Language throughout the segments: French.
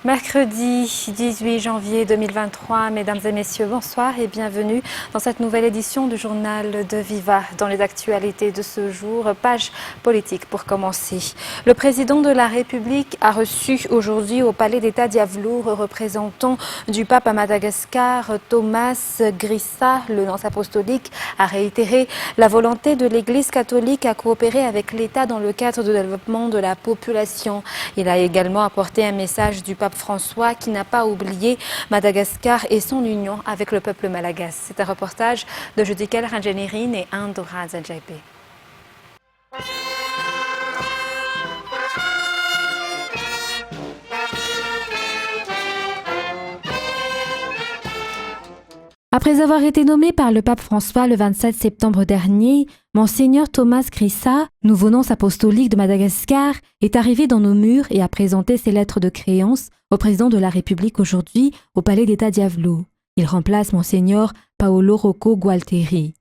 Mercredi 18 janvier 2023, mesdames et messieurs, bonsoir et bienvenue dans cette nouvelle édition du journal de Viva. Dans les actualités de ce jour, page politique pour commencer. Le président de la République a reçu aujourd'hui au Palais d'État d'Iavlour représentant du pape à Madagascar, Thomas Grissa. Le nonce apostolique a réitéré la volonté de l'Église catholique à coopérer avec l'État dans le cadre du développement de la population. Il a également apporté un message du pape François qui n'a pas oublié Madagascar et son union avec le peuple malagasy. C'est un reportage de Judikel Ranjanirine et Andora Zanjaipe. Après avoir été nommé par le pape François le 27 septembre dernier, Monseigneur Thomas Grissa, nouveau nonce apostolique de Madagascar, est arrivé dans nos murs et a présenté ses lettres de créance au président de la République aujourd'hui au Palais d'État d'Iavlour. Il remplace Monseigneur Paolo Rocco Gualteri.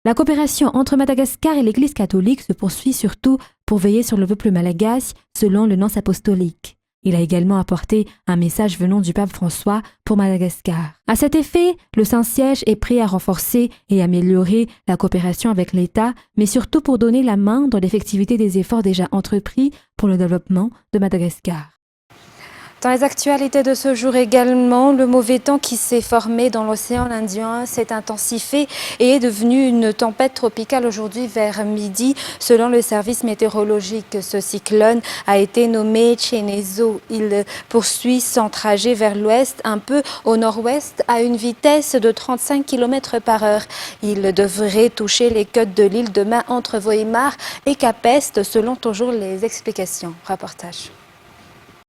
La coopération entre Madagascar et l'Église catholique se poursuit surtout pour veiller sur le peuple malagasy, selon le nonce apostolique. Il a également apporté un message venant du pape François pour Madagascar. À cet effet, le Saint-Siège est prêt à renforcer et améliorer la coopération avec l'État, mais surtout pour donner la main dans l'effectivité des efforts déjà entrepris pour le développement de Madagascar. Dans les actualités de ce jour également, le mauvais temps qui s'est formé dans l'océan Indien s'est intensifié et est devenu une tempête tropicale aujourd'hui vers midi. Selon le service météorologique, ce cyclone a été nommé Chenezo. Il poursuit son trajet vers l'ouest, un peu au nord-ouest, à une vitesse de 35 km par heure. Il devrait toucher les côtes de l'île demain entre Vohemar et Cap-Est, selon toujours les explications. Reportage.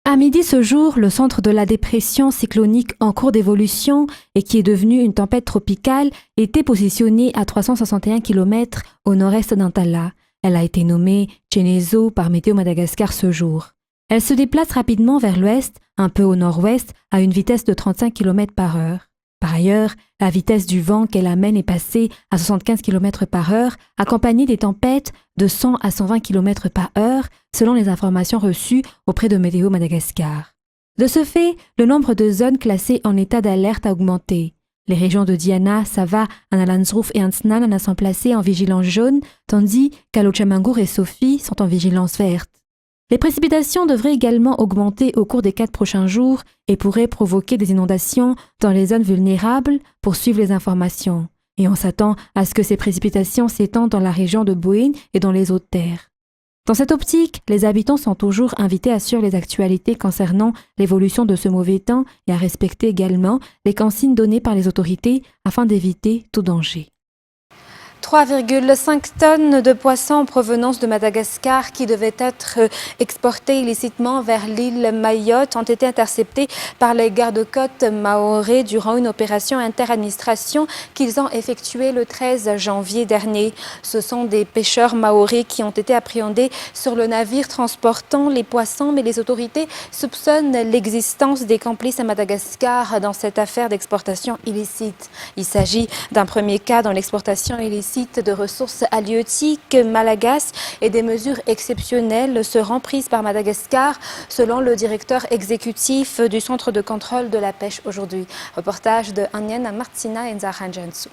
À midi ce jour, le centre de la dépression cyclonique en cours d'évolution et qui est devenue une tempête tropicale était positionné à 361 km au nord-est d'Antala. Elle a été nommée Chenezo par Météo Madagascar ce jour. Elle se déplace rapidement vers l'ouest, un peu au nord-ouest, à une vitesse de 35 km par heure. Par ailleurs, la vitesse du vent qu'elle amène est passée à 75 km par heure, accompagnée des tempêtes de 100 à 120 km par heure, selon les informations reçues auprès de Météo Madagascar. De ce fait, le nombre de zones classées en état d'alerte a augmenté. Les régions de Diana, Sava, Analanzruf et Ansnan sont placées en vigilance jaune, tandis qu'Alochamangour et Sophie sont en vigilance verte. Les précipitations devraient également augmenter au cours des 4 prochains jours et pourraient provoquer des inondations dans les zones vulnérables, poursuivent les informations. Et on s'attend à ce que ces précipitations s'étendent dans la région de Boïne et dans les autres terres. Dans cette optique, les habitants sont toujours invités à suivre les actualités concernant l'évolution de ce mauvais temps et à respecter également les consignes données par les autorités afin d'éviter tout danger. 3,5 tonnes de poissons en provenance de Madagascar qui devaient être exportés illicitement vers l'île Mayotte ont été interceptés par les gardes-côtes mahorais durant une opération interadministration qu'ils ont effectuée le 13 janvier dernier. Ce sont des pêcheurs mahorais qui ont été appréhendés sur le navire transportant les poissons, mais les autorités soupçonnent l'existence des complices à Madagascar dans cette affaire d'exportation illicite. Il s'agit d'un premier cas dans l'exportation illicite de ressources halieutiques malagasy et des mesures exceptionnelles seront prises par Madagascar, selon le directeur exécutif du Centre de contrôle de la pêche aujourd'hui. Reportage de Anyan Martina Nzaranjansu.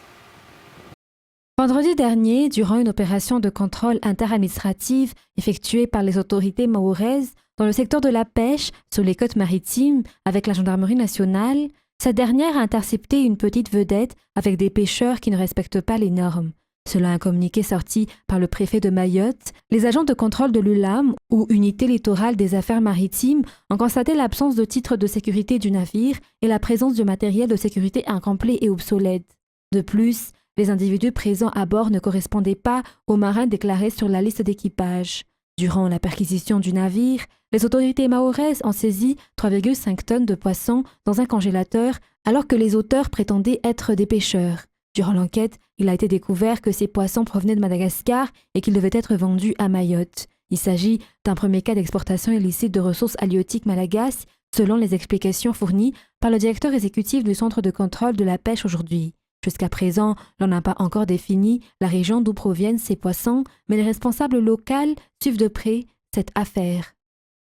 Vendredi dernier, durant une opération de contrôle interadministrative effectuée par les autorités mahoraises dans le secteur de la pêche sur les côtes maritimes avec la gendarmerie nationale, cette dernière a intercepté une petite vedette avec des pêcheurs qui ne respectent pas les normes. Selon un communiqué sorti par le préfet de Mayotte, les agents de contrôle de l'ULAM, ou Unité littorale des affaires maritimes, ont constaté l'absence de titre de sécurité du navire et la présence de matériel de sécurité incomplet et obsolète. De plus, les individus présents à bord ne correspondaient pas aux marins déclarés sur la liste d'équipage. Durant la perquisition du navire, les autorités mahoraises ont saisi 3,5 tonnes de poissons dans un congélateur alors que les auteurs prétendaient être des pêcheurs. Durant l'enquête, il a été découvert que ces poissons provenaient de Madagascar et qu'ils devaient être vendus à Mayotte. Il s'agit d'un premier cas d'exportation illicite de ressources halieutiques malagasy, selon les explications fournies par le directeur exécutif du Centre de contrôle de la pêche aujourd'hui. Jusqu'à présent, l'on n'a pas encore défini la région d'où proviennent ces poissons, mais les responsables locaux suivent de près cette affaire.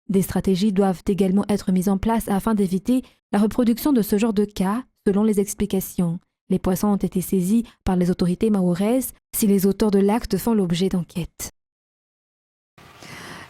Des stratégies doivent également être mises en place afin d'éviter la reproduction de ce genre de cas, selon les explications. Les poissons ont été saisis par les autorités mahoraises si les auteurs de l'acte font l'objet d'enquêtes.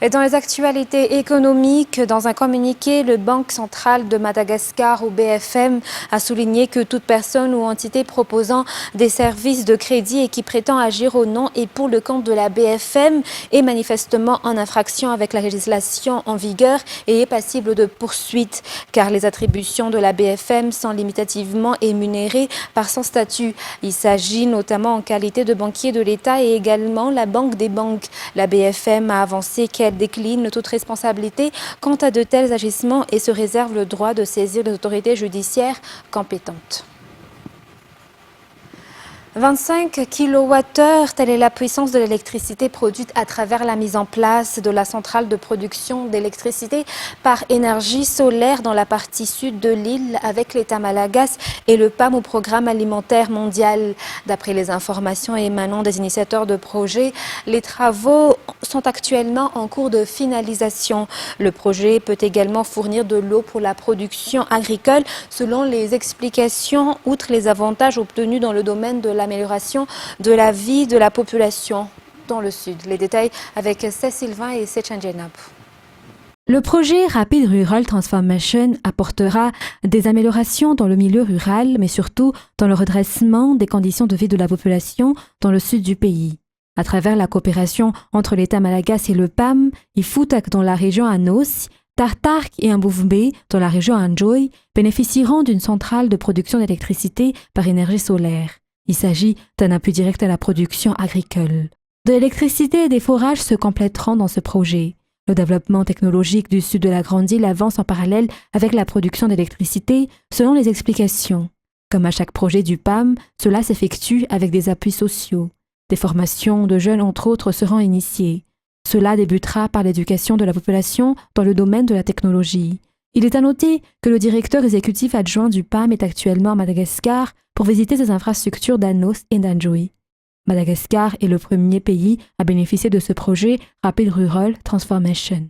Et dans les actualités économiques, dans un communiqué, le Banque centrale de Madagascar, ou BFM, a souligné que toute personne ou entité proposant des services de crédit et qui prétend agir au nom et pour le compte de la BFM est manifestement en infraction avec la législation en vigueur et est passible de poursuites, car les attributions de la BFM sont limitativement émunérées par son statut. Il s'agit notamment en qualité de banquier de l'État et également la Banque des banques. La BFM a avancé qu'elle décline toute responsabilité quant à de tels agissements et se réserve le droit de saisir les autorités judiciaires compétentes. 25 kWh, telle est la puissance de l'électricité produite à travers la mise en place de la centrale de production d'électricité par énergie solaire dans la partie sud de l'île avec l'État malagasy et le PAM au Programme alimentaire mondial. D'après les informations émanant des initiateurs de projet, les travaux sont actuellement en cours de finalisation. Le projet peut également fournir de l'eau pour la production agricole selon les explications, outre les avantages obtenus dans le domaine de l'amélioration de la vie de la population dans le sud. Les détails avec Cécile Sylvain et Sechan Jenab. Le projet Rapid Rural Transformation apportera des améliorations dans le milieu rural, mais surtout dans le redressement des conditions de vie de la population dans le sud du pays. À travers la coopération entre l'État malagasy et le PAM, Ifutak dans la région Anos, Tartark et Mbouvbé dans la région Anjoy bénéficieront d'une centrale de production d'électricité par énergie solaire. Il s'agit d'un appui direct à la production agricole. De l'électricité et des forages se compléteront dans ce projet. Le développement technologique du sud de la Grande Île avance en parallèle avec la production d'électricité, selon les explications. Comme à chaque projet du PAM, cela s'effectue avec des appuis sociaux. Des formations de jeunes, entre autres, seront initiées. Cela débutera par l'éducation de la population dans le domaine de la technologie. Il est à noter que le directeur exécutif adjoint du PAM est actuellement à Madagascar pour visiter ses infrastructures d'Anos et d'Anjoy. Madagascar est le premier pays à bénéficier de ce projet Rapid Rural Transformation.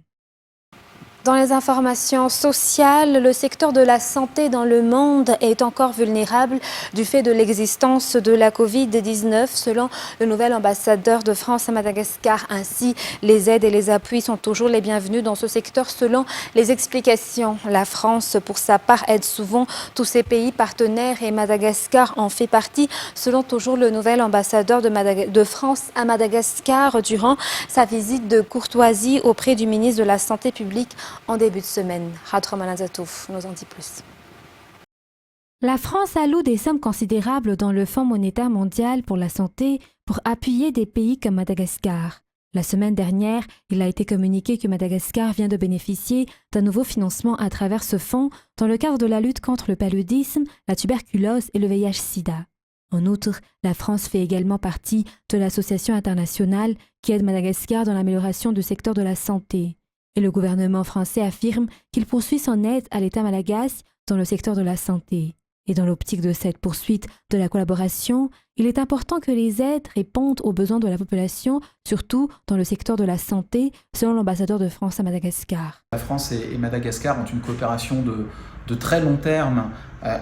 Dans les informations sociales, le secteur de la santé dans le monde est encore vulnérable du fait de l'existence de la Covid-19, selon le nouvel ambassadeur de France à Madagascar. Ainsi, les aides et les appuis sont toujours les bienvenus dans ce secteur selon les explications. La France, pour sa part, aide souvent tous ses pays partenaires et Madagascar en fait partie, selon toujours le nouvel ambassadeur de France à Madagascar durant sa visite de courtoisie auprès du ministre de la Santé publique en début de semaine. Ratroman Azatouf nous en dit plus. La France alloue des sommes considérables dans le Fonds monétaire mondial pour la santé pour appuyer des pays comme Madagascar. La semaine dernière, il a été communiqué que Madagascar vient de bénéficier d'un nouveau financement à travers ce fonds dans le cadre de la lutte contre le paludisme, la tuberculose et le VIH-Sida. En outre, la France fait également partie de l'association internationale qui aide Madagascar dans l'amélioration du secteur de la santé. Et le gouvernement français affirme qu'il poursuit son aide à l'État malagasy dans le secteur de la santé. Et dans l'optique de cette poursuite de la collaboration, il est important que les aides répondent aux besoins de la population, surtout dans le secteur de la santé, selon l'ambassadeur de France à Madagascar. La France et Madagascar ont une coopération de très long terme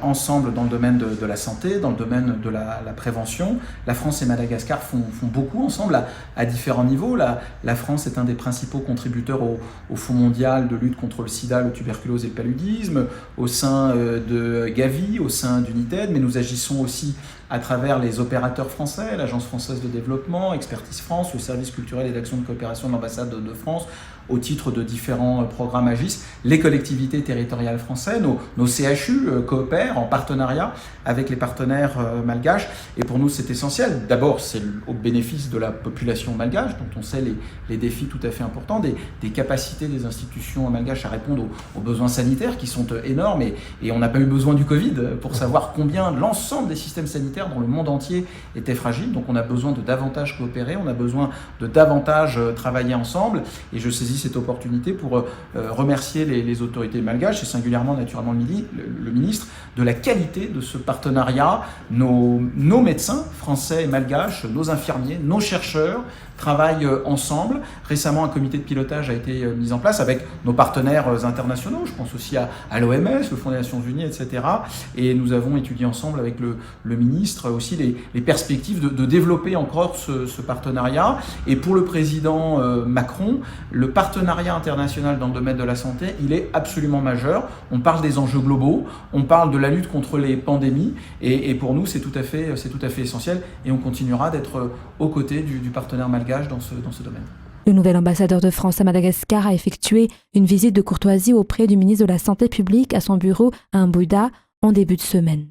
ensemble dans le domaine de la santé, dans le domaine de la prévention. La France et Madagascar font beaucoup ensemble à différents niveaux. La France est un des principaux contributeurs au Fonds mondial de lutte contre le sida, la tuberculose et le paludisme, au sein de Gavi, au sein d'United, mais nous agissons aussi à travers les opérateurs français, l'Agence française de développement, Expertise France, le service culturel et d'action de coopération de l'ambassade de France, au titre de différents programmes AGIS. Les collectivités territoriales françaises, nos CHU coopèrent en partenariat avec les partenaires malgaches. Et pour nous, c'est essentiel. D'abord, c'est au bénéfice de la population malgache, dont on sait les défis tout à fait importants, des capacités des institutions malgaches à répondre aux besoins sanitaires qui sont énormes. Et on n'a pas eu besoin du Covid pour savoir combien l'ensemble des systèmes sanitaires dans le monde entier étaient fragiles. Donc on a besoin de davantage coopérer, on a besoin de davantage travailler ensemble. Et je saisis saisis cette opportunité pour remercier les autorités malgaches et singulièrement naturellement le ministre de la qualité de ce partenariat. Nos médecins français et malgaches, nos infirmiers, nos chercheurs travaillent ensemble. Récemment, un comité de pilotage a été mis en place avec nos partenaires internationaux, je pense aussi à l'OMS, le Fonds des Nations Unies, etc. Et nous avons étudié ensemble avec le ministre aussi les perspectives de développer encore ce partenariat. Et pour le président Macron, le partenariat international dans le domaine de la santé, il est absolument majeur. On parle des enjeux globaux, on parle de la lutte contre les pandémies, et pour nous, c'est tout à fait essentiel, et on continuera d'être aux côtés du partenaire malgache dans ce domaine. Le nouvel ambassadeur de France à Madagascar a effectué une visite de courtoisie auprès du ministre de la Santé publique à son bureau à Mbuda en début de semaine.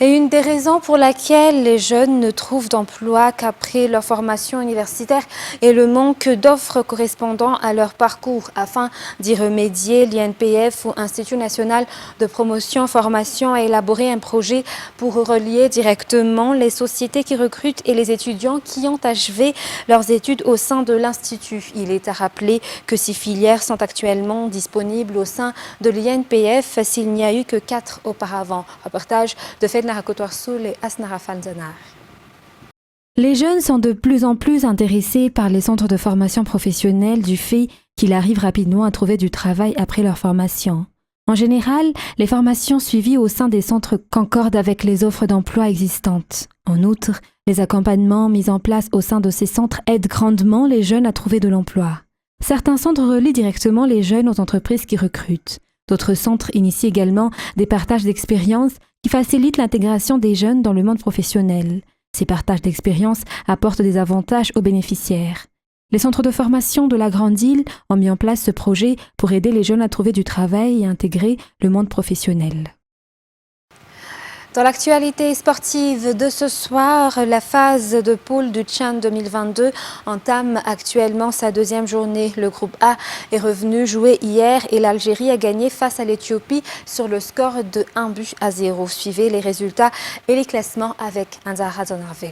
Et une des raisons pour laquelle les jeunes ne trouvent d'emploi qu'après leur formation universitaire est le manque d'offres correspondant à leur parcours. Afin d'y remédier, l'INPF ou Institut national de promotion formation a élaboré un projet pour relier directement les sociétés qui recrutent et les étudiants qui ont achevé leurs études au sein de l'Institut. Il est à rappeler que ces filières sont actuellement disponibles au sein de l'INPF s'il n'y a eu que 4 auparavant. Reportage de Fedna Rakotoarsoul et Asnara Fanzanar. Les jeunes sont de plus en plus intéressés par les centres de formation professionnelle du fait qu'il arrive rapidement à trouver du travail après leur formation. En général, les formations suivies au sein des centres concordent avec les offres d'emploi existantes. En outre, les accompagnements mis en place au sein de ces centres aident grandement les jeunes à trouver de l'emploi. Certains centres relient directement les jeunes aux entreprises qui recrutent. D'autres centres initient également des partages d'expériences qui facilitent l'intégration des jeunes dans le monde professionnel. Ces partages d'expériences apportent des avantages aux bénéficiaires. Les centres de formation de la Grande Île ont mis en place ce projet pour aider les jeunes à trouver du travail et intégrer le monde professionnel. Dans l'actualité sportive de ce soir, la phase de poule du Tchad 2022 entame actuellement sa deuxième journée. Le groupe A est revenu jouer hier et l'Algérie a gagné face à l'Éthiopie sur le score de 1-0. Suivez les résultats et les classements avec Anzara Zonarvelu.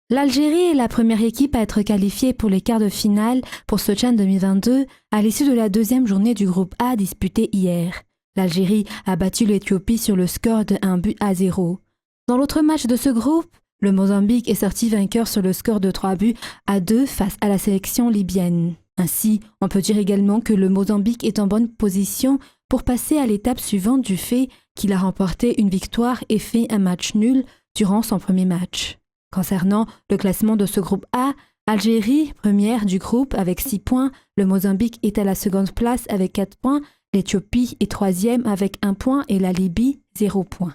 L'Algérie est la première équipe à être qualifiée pour les quarts de finale pour ce Tchad 2022 à l'issue de la deuxième journée du groupe A disputée hier. L'Algérie a battu l'Éthiopie sur le score de 1-0. Dans l'autre match de ce groupe, le Mozambique est sorti vainqueur sur le score de 3-2 face à la sélection libyenne. Ainsi, on peut dire également que le Mozambique est en bonne position pour passer à l'étape suivante du fait qu'il a remporté une victoire et fait un match nul durant son premier match. Concernant le classement de ce groupe A, Algérie, première du groupe avec 6 points, le Mozambique est à la seconde place avec 4 points, l'Éthiopie est troisième avec 1 point et la Libye 0 point.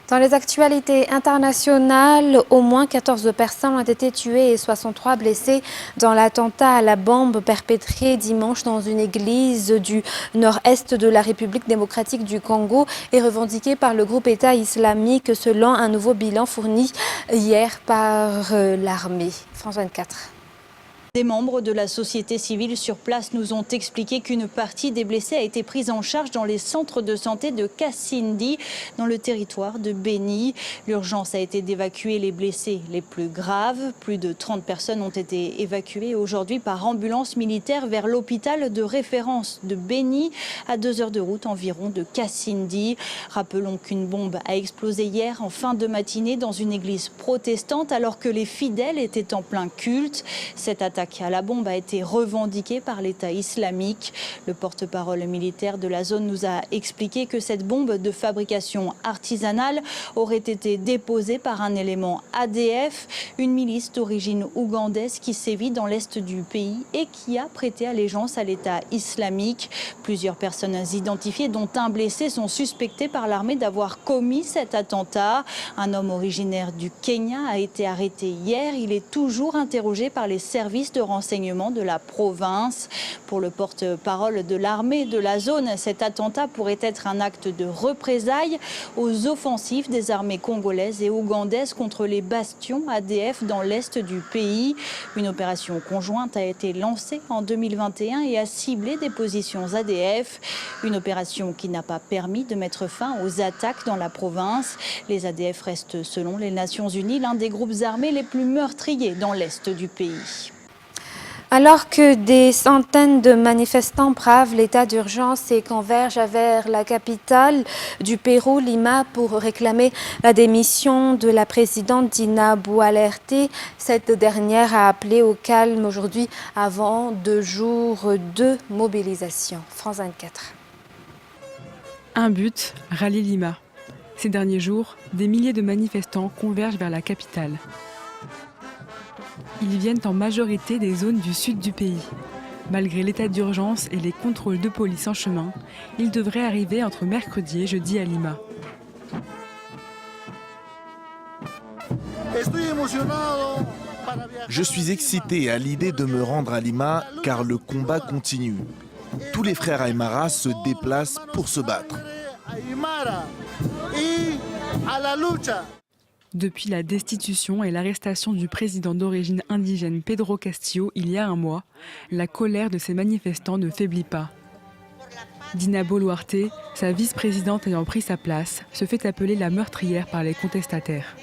Dans les actualités internationales, au moins 14 personnes ont été tuées et 63 blessées dans l'attentat à la bombe perpétré dimanche dans une église du nord-est de la République démocratique du Congo et revendiqué par le groupe État islamique selon un nouveau bilan fourni hier par l'armée. France 24. Des membres de la société civile sur place nous ont expliqué qu'une partie des blessés a été prise en charge dans les centres de santé de Kassindi, dans le territoire de Beni. L'urgence a été d'évacuer les blessés les plus graves. Plus de 30 personnes ont été évacuées aujourd'hui par ambulance militaire vers l'hôpital de référence de Beni, à 2 heures de route environ de Kassindi. Rappelons qu'une bombe a explosé hier en fin de matinée dans une église protestante alors que les fidèles étaient en plein culte. Cette attaque à la bombe a été revendiquée par l'État islamique. Le porte-parole militaire de la zone nous a expliqué que cette bombe de fabrication artisanale aurait été déposée par un élément ADF, une milice d'origine ougandaise qui sévit dans l'est du pays et qui a prêté allégeance à l'État islamique. Plusieurs personnes identifiées, dont un blessé, sont suspectées par l'armée d'avoir commis cet attentat. Un homme originaire du Kenya a été arrêté hier. Il est toujours interrogé par les services services de renseignement de la province. Pour le porte-parole de l'armée de la zone, cet attentat pourrait être un acte de représailles aux offensives des armées congolaises et ougandaises contre les bastions ADF dans l'est du pays. Une opération conjointe a été lancée en 2021 et a ciblé des positions ADF. Une opération qui n'a pas permis de mettre fin aux attaques dans la province. Les ADF restent, selon les Nations Unies, l'un des groupes armés les plus meurtriers dans l'est du pays. Alors que des centaines de manifestants bravent l'état d'urgence et convergent vers la capitale du Pérou, Lima, pour réclamer la démission de la présidente Dina Boluarte, cette dernière a appelé au calme aujourd'hui avant 2 jours de mobilisation. France 24. Un but, rallier Lima. Ces derniers jours, des milliers de manifestants convergent vers la capitale. Ils viennent en majorité des zones du sud du pays. Malgré l'état d'urgence et les contrôles de police en chemin, ils devraient arriver entre mercredi et jeudi à Lima. Je suis excité à l'idée de me rendre à Lima car le combat continue. Tous les frères Aymara se déplacent pour se battre. Depuis la destitution et l'arrestation du président d'origine indigène Pedro Castillo il y a un mois, la colère de ces manifestants ne faiblit pas. Dina Boluarte, sa vice-présidente ayant pris sa place, se fait appeler la meurtrière par les contestataires.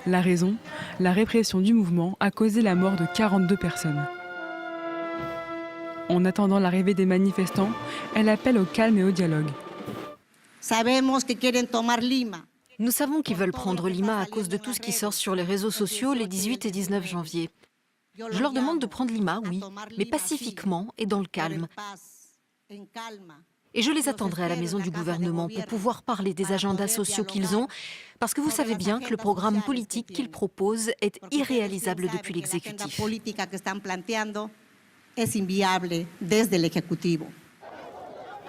La raison, la répression du mouvement a causé la mort de 42 personnes. En attendant l'arrivée des manifestants, elle appelle au calme et au dialogue. Nous savons qu'ils veulent prendre Lima à cause de tout ce qui sort sur les réseaux sociaux les 18 et 19 janvier. Je leur demande de prendre Lima, oui, mais pacifiquement et dans le calme. Et je les attendrai à la maison du gouvernement pour pouvoir parler des agendas sociaux qu'ils ont, parce que vous savez bien que le programme politique qu'ils proposent est irréalisable depuis l'exécutif.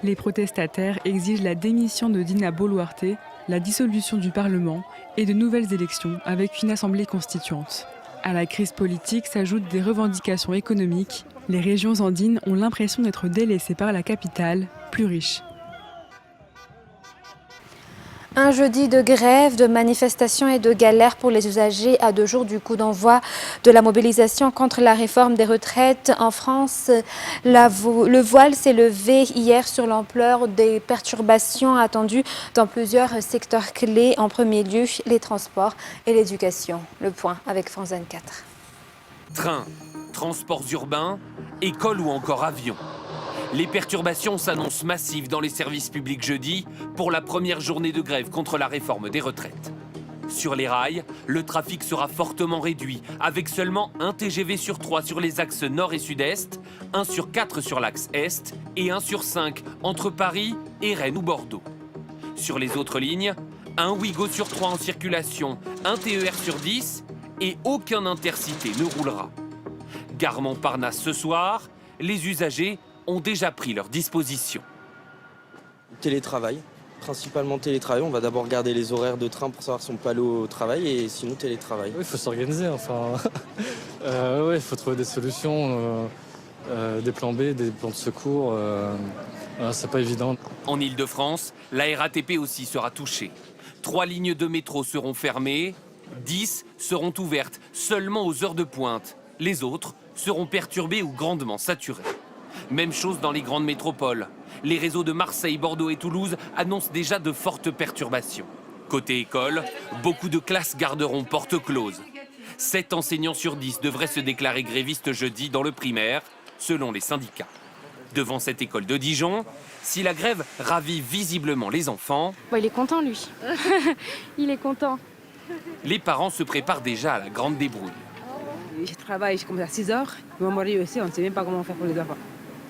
Les protestataires exigent la démission de Dina Boluarte, la dissolution du Parlement et de nouvelles élections avec une assemblée constituante. À la crise politique s'ajoutent des revendications économiques. Les régions andines ont l'impression d'être délaissées par la capitale, plus riche. Un jeudi de grève, de manifestations et de galères pour les usagers à 2 jours du coup d'envoi de la mobilisation contre la réforme des retraites. En France, le voile s'est levé hier sur l'ampleur des perturbations attendues dans plusieurs secteurs clés. En premier lieu, les transports et l'éducation. Le point avec France 24. Trains, transports urbains, écoles ou encore avions. Les perturbations s'annoncent massives dans les services publics jeudi pour la première journée de grève contre la réforme des retraites. Sur les rails, le trafic sera fortement réduit, avec seulement 1 TGV sur 3 sur les axes nord et sud-est, 1 sur 4 sur l'axe est et 1 sur 5 entre Paris et Rennes ou Bordeaux. Sur les autres lignes, 1 Ouigo sur 3 en circulation, 1 TER sur 10 et aucun intercité ne roulera. Gare Montparnasse ce soir, les usagers ont déjà pris leurs dispositions. Télétravail, principalement télétravail. On va d'abord regarder les horaires de train pour savoir si on peut aller au travail et sinon télétravail. Oui, il faut s'organiser, enfin. Il faut trouver des solutions, des plans B, des plans de secours. C'est pas évident. En Ile-de-France, la RATP aussi sera touchée. 3 lignes de métro seront fermées, 10 seront ouvertes seulement aux heures de pointe. Les autres seront perturbées ou grandement saturées. Même chose dans les grandes métropoles. Les réseaux de Marseille, Bordeaux et Toulouse annoncent déjà de fortes perturbations. Côté école, beaucoup de classes garderont porte close. 7 enseignants sur 10 devraient se déclarer grévistes jeudi dans le primaire, selon les syndicats. Devant cette école de Dijon, si la grève ravive visiblement les enfants... Il est content, lui. Il est content. Les parents se préparent déjà à la grande débrouille. Je travaille, je commence à 6h. Mon mari aussi, on ne sait même pas comment faire pour les enfants.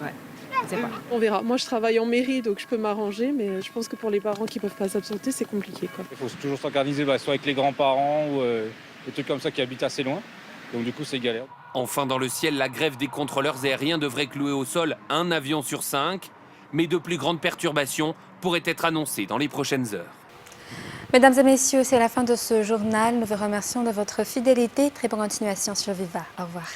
Ouais, on ne sait pas. On verra. Moi, je travaille en mairie, donc je peux m'arranger, mais je pense que pour les parents qui ne peuvent pas s'absenter, c'est compliqué, quoi. Il faut toujours s'organiser, soit avec les grands-parents ou des trucs comme ça qui habitent assez loin. Donc du coup, c'est galère. Enfin, dans le ciel, la grève des contrôleurs aériens devrait clouer au sol 1 avion sur 5, mais de plus grandes perturbations pourraient être annoncées dans les prochaines heures. Mesdames et messieurs, c'est la fin de ce journal. Nous vous remercions de votre fidélité. Très bonne continuation sur Viva. Au revoir.